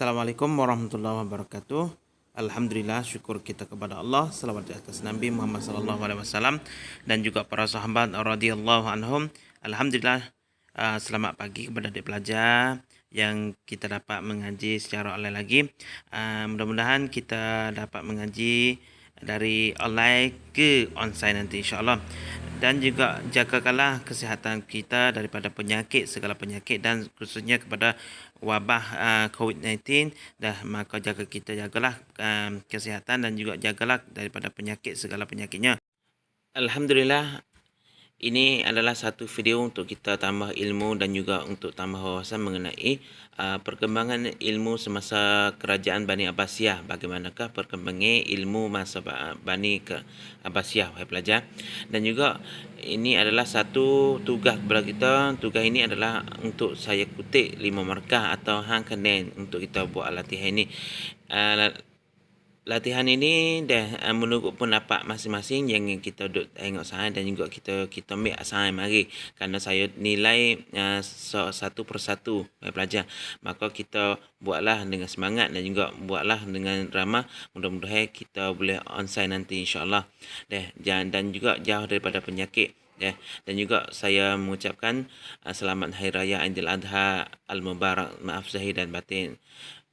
Assalamualaikum warahmatullahi wabarakatuh. Alhamdulillah, syukur kita kepada Allah, selawat di atas Nabi Muhammad SAW dan juga para sahabat radhiyallahu anhum. Alhamdulillah, selamat pagi kepada adik pelajar yang kita dapat mengaji secara online lagi. Mudah-mudahan kita dapat mengaji dari online ke onsite nanti insyaAllah. Dan juga jagakanlah kesihatan kita daripada penyakit, segala penyakit, dan khususnya kepada wabah COVID-19. Maka jagalah kesihatan dan juga jagalah daripada penyakit, segala penyakitnya. Alhamdulillah, ini adalah satu video untuk kita tambah ilmu dan juga untuk tambah wawasan mengenai perkembangan ilmu semasa kerajaan Bani Abbasiyah. Bagaimanakah perkembangan ilmu masa Bani Abbasiyah, wahai pelajar. Dan juga ini adalah satu tugas kepada kita. Tugas ini adalah untuk saya kutip 5 markah atau hang kenen untuk kita buat latihan ini. Latihan ini dah menurut pendapat masing-masing yang kita duk tengok saya, dan juga kita ambil saya mari, kerana saya nilai satu persatu pelajar. Maka kita buatlah dengan semangat dan juga buatlah dengan ramah. Mudah-mudahan kita boleh onsite nanti insya-Allah. Dan juga jauh daripada penyakit. Dan juga saya mengucapkan selamat Hari Raya Aidil Adha Al-Mubarak, maaf zahir dan batin,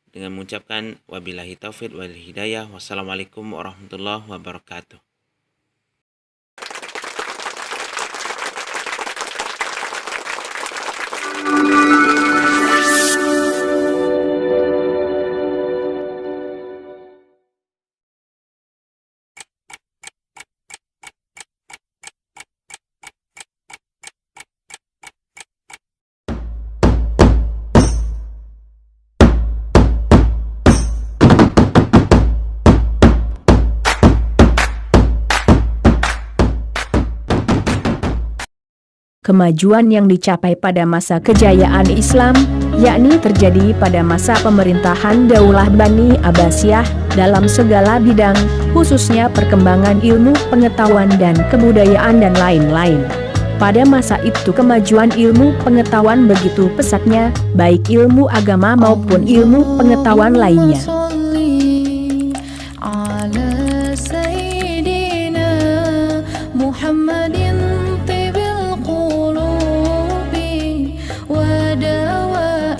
dengan mengucapkan wabillahi taufiq wal hidayah. Wassalamualaikum warahmatullahi wabarakatuh. Kemajuan yang dicapai pada masa kejayaan Islam, yakni terjadi pada masa pemerintahan Daulah Bani Abbasiyah dalam segala bidang, khususnya perkembangan ilmu, pengetahuan dan kebudayaan dan lain-lain. Pada masa itu kemajuan ilmu pengetahuan begitu pesatnya, baik ilmu agama maupun ilmu pengetahuan lainnya.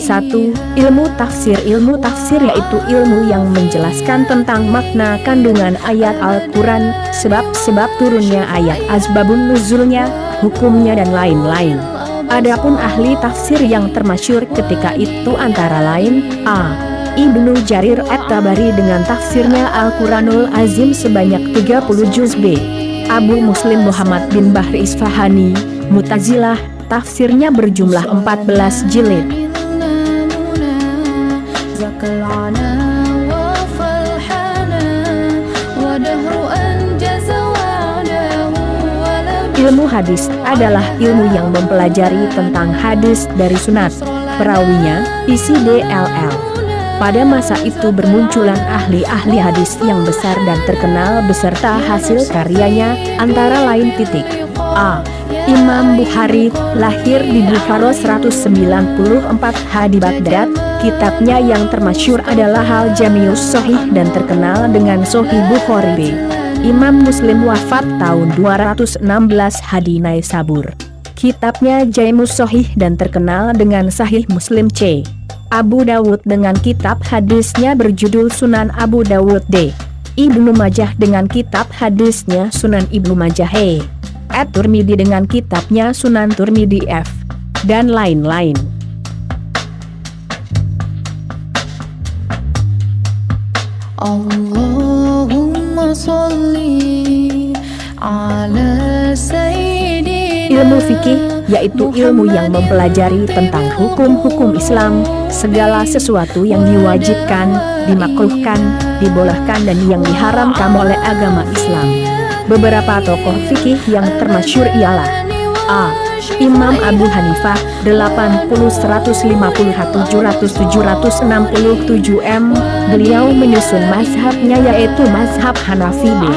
Satu, ilmu tafsir. Ilmu tafsir yaitu ilmu yang menjelaskan tentang makna kandungan ayat Al-Quran, sebab-sebab turunnya ayat, asbabun nuzulnya, hukumnya dan lain-lain. Adapun ahli tafsir yang termasyhur ketika itu antara lain A. Ibnu Jarir At-Tabari dengan tafsirnya Al-Quranul Azim sebanyak 30 juz. B. Abu Muslim Muhammad bin Bahri Isfahani, Mu'tazilah, tafsirnya berjumlah 14 jilid. Ilmu hadis adalah ilmu yang mempelajari tentang hadis dari sunat, perawinya, isi DLL. Pada masa itu bermunculan ahli-ahli hadis yang besar dan terkenal beserta hasil karyanya, antara lain titik. A. Imam Bukhari, lahir di Bukhara 194 di Baghdad. Kitabnya yang termasyhur adalah Al-Jami'us Shahih dan terkenal dengan Sahih Bukhari. B. Imam Muslim wafat tahun 216 di Naisabur. Kitabnya Jaimus Shahih dan terkenal dengan Sahih Muslim. C. Abu Dawud dengan kitab hadisnya berjudul Sunan Abu Dawud. D. Ibnu Majah dengan kitab hadisnya Sunan Ibnu Majah. E. At-Tirmidzi dengan kitabnya Sunan Tirmidzi. F. Dan lain-lain. Allahumma sholli ala sayyidina. Ilmu fikih yaitu ilmu yang mempelajari tentang hukum-hukum Islam, segala sesuatu yang diwajibkan, dimakruhkan, dibolehkan dan yang diharamkan oleh agama Islam. Beberapa tokoh fikih yang termasyhur ialah A. Imam Abu Hanifah 80-150-700-767 Beliau menyusun mazhabnya yaitu mazhab Hanafi. B.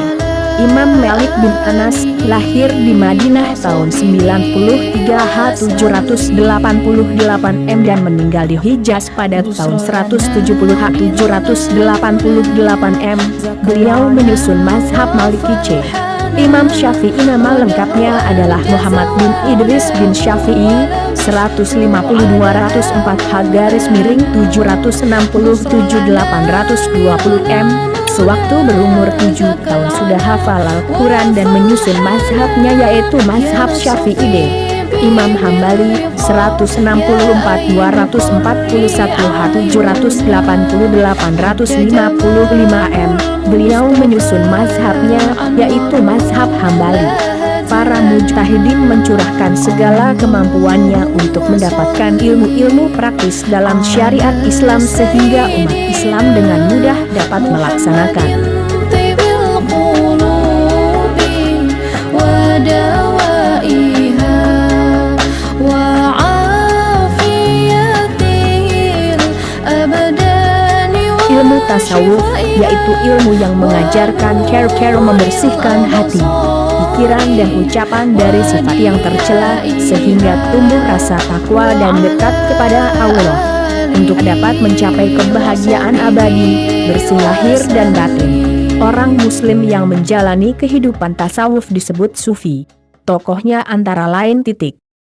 Imam Malik bin Anas, lahir di Madinah tahun 93 H788 M dan meninggal di Hijaz pada tahun 170 H788 M. Beliau menyusun mazhab Maliki C. Imam Syafi'i nama lengkapnya adalah Muhammad bin Idris bin Syafi'i, 150-767-820 M. Sewaktu berumur 7 tahun sudah hafal Al-Quran dan menyusun mazhabnya yaitu mazhab Syafi'i. Imam Hambali, 164-241 H788-855 M. Beliau menyusun mazhabnya yaitu mazhab Hambali. Para mujtahidin mencurahkan segala kemampuannya untuk mendapatkan ilmu-ilmu praktis dalam syariat Islam sehingga umat Islam dengan mudah dapat melaksanakan. Ilmu tasawuf, yaitu ilmu yang mengajarkan cara membersihkan hati, pikiran dan ucapan dari sifat yang tercela sehingga tumbuh rasa takwa dan dekat kepada Allah untuk dapat mencapai kebahagiaan abadi, bersih lahir dan batin. Orang muslim yang menjalani kehidupan tasawuf disebut sufi. Tokohnya antara lain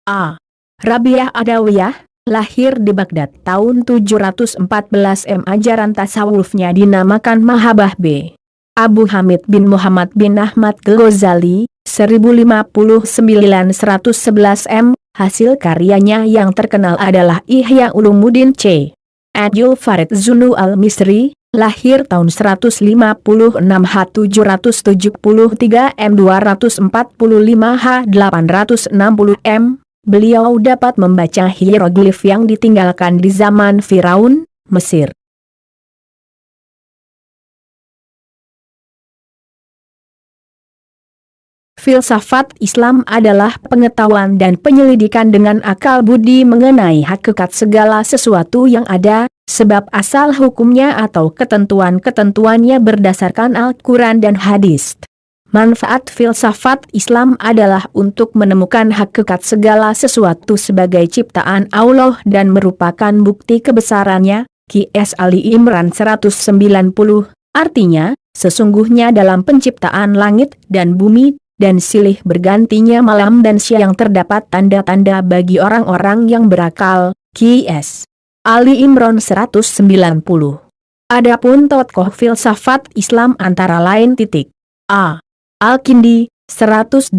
A. Rabi'ah Adawiyah, lahir di Baghdad tahun 714 M. Ajaran tasawufnya dinamakan Mahabah. B. Abu Hamid bin Muhammad bin Ahmad Ghazali, 1059-111 M. Hasil karyanya yang terkenal adalah Ihya Ulumuddin C. Abdul Farid Zunu al-Misri, lahir tahun 156 H773 M 245 H 860 M. Beliau dapat membaca hieroglif yang ditinggalkan di zaman Firaun, Mesir. Filsafat Islam adalah pengetahuan dan penyelidikan dengan akal budi mengenai hakikat segala sesuatu yang ada, sebab asal hukumnya atau ketentuan-ketentuannya berdasarkan Al-Quran dan hadis. Manfaat filsafat Islam adalah untuk menemukan hakikat segala sesuatu sebagai ciptaan Allah dan merupakan bukti kebesarannya. Qs Ali Imran 190, artinya, sesungguhnya dalam penciptaan langit dan bumi, dan silih bergantinya malam dan siang terdapat tanda-tanda bagi orang-orang yang berakal. Qs Ali Imran 190. Adapun tokoh filsafat Islam antara lain A. Al-Kindi, 185-252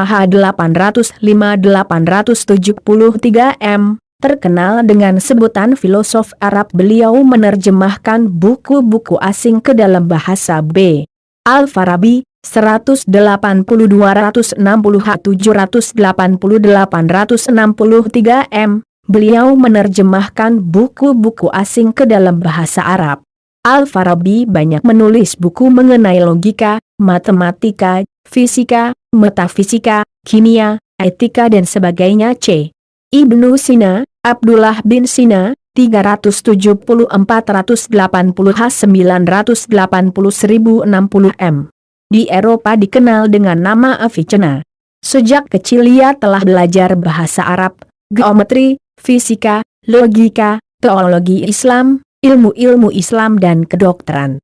H 805-873 M. Terkenal dengan sebutan filosof Arab, beliau menerjemahkan buku-buku asing ke dalam bahasa. B. Al-Farabi, 180-260 H 788-863 M. Beliau menerjemahkan buku-buku asing ke dalam bahasa Arab. Al-Farabi banyak menulis buku mengenai logika, matematika, fisika, metafisika, kimia, etika dan sebagainya. C. Ibnu Sina, Abdullah bin Sina, 370-480 H 980-1060 M. Di Eropa dikenal dengan nama Avicenna. Sejak kecil ia telah belajar bahasa Arab, geometri, fisika, logika, teologi Islam, ilmu-ilmu Islam dan kedokteran.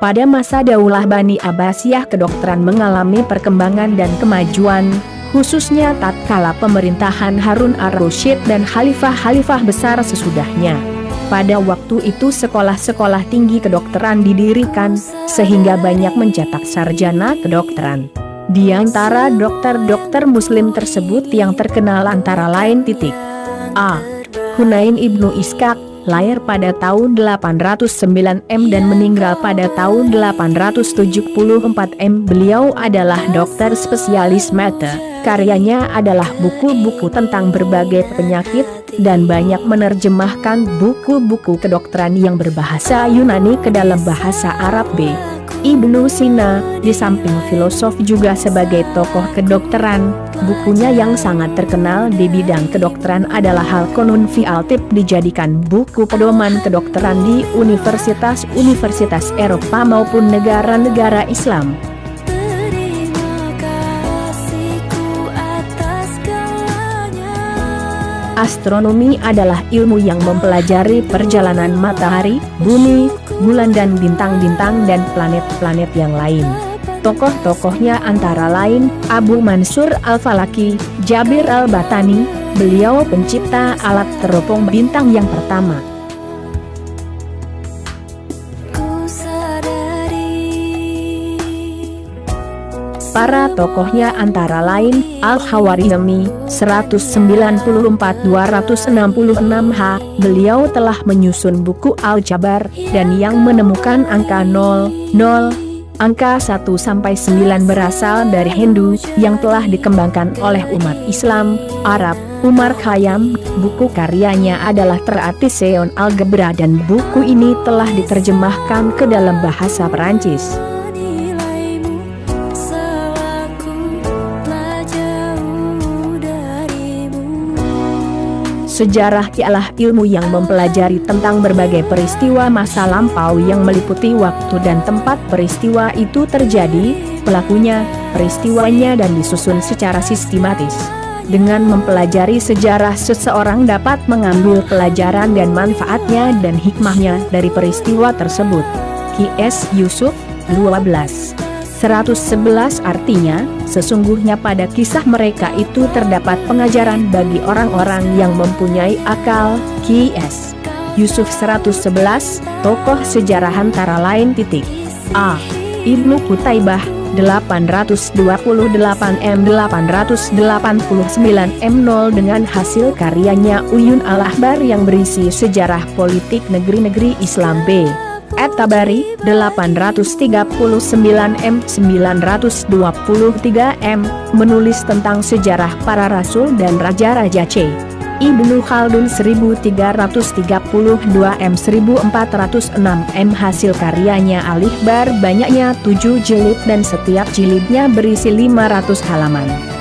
Pada masa Daulah Bani Abbasiyah kedokteran mengalami perkembangan dan kemajuan, khususnya tatkala pemerintahan Harun ar-Rasyid dan khalifah-khalifah besar sesudahnya. Pada waktu itu sekolah-sekolah tinggi kedokteran didirikan, sehingga banyak mencetak sarjana kedokteran. Di antara dokter-dokter muslim tersebut yang terkenal antara lain A. Hunain ibnu Iskak, lahir pada tahun 809 M dan meninggal pada tahun 874 M. Beliau adalah dokter spesialis mata. Karyanya adalah buku-buku tentang berbagai penyakit, dan banyak menerjemahkan buku-buku kedokteran yang berbahasa Yunani ke dalam bahasa Arab. B. Ibnu Sina, di samping filosof juga sebagai tokoh kedokteran, bukunya yang sangat terkenal di bidang kedokteran adalah Al-Qanun fi al-Tibb, dijadikan buku pedoman kedokteran di universitas-universitas Eropa maupun negara-negara Islam. Astronomi adalah ilmu yang mempelajari perjalanan matahari, bumi, bulan dan bintang-bintang dan planet-planet yang lain. Tokoh-tokohnya antara lain Abu Mansur Al-Falaki, Jabir Al-Batani, beliau pencipta alat teropong bintang yang pertama. Para tokohnya antara lain Al-Khawarizmi 194-266H, beliau telah menyusun buku Al-Jabar, dan yang menemukan angka 00, angka 1-9 berasal dari Hindu, yang telah dikembangkan oleh umat Islam, Arab. Umar Khayyam, buku karyanya adalah Tractation Algebra dan buku ini telah diterjemahkan ke dalam bahasa Perancis. Sejarah ialah ilmu yang mempelajari tentang berbagai peristiwa masa lampau yang meliputi waktu dan tempat peristiwa itu terjadi, pelakunya, peristiwanya dan disusun secara sistematis. Dengan mempelajari sejarah, seseorang dapat mengambil pelajaran dan manfaatnya dan hikmahnya dari peristiwa tersebut. Q.S. Yusuf, 12:111 artinya, sesungguhnya pada kisah mereka itu terdapat pengajaran bagi orang-orang yang mempunyai akal. Q.S. Yusuf 111, tokoh sejarah antara lain A. Ibnu Qutaibah, 828M889M0 dengan hasil karyanya Uyun Al-Akhbar yang berisi sejarah politik negeri-negeri Islam. B. At-Tabari, 839M923M, menulis tentang sejarah para rasul dan raja-raja. C. Ibnu Khaldun 1332M1406M, hasil karyanya Al-Ikhbar, banyaknya 7 jilid dan setiap jilidnya berisi 500 halaman.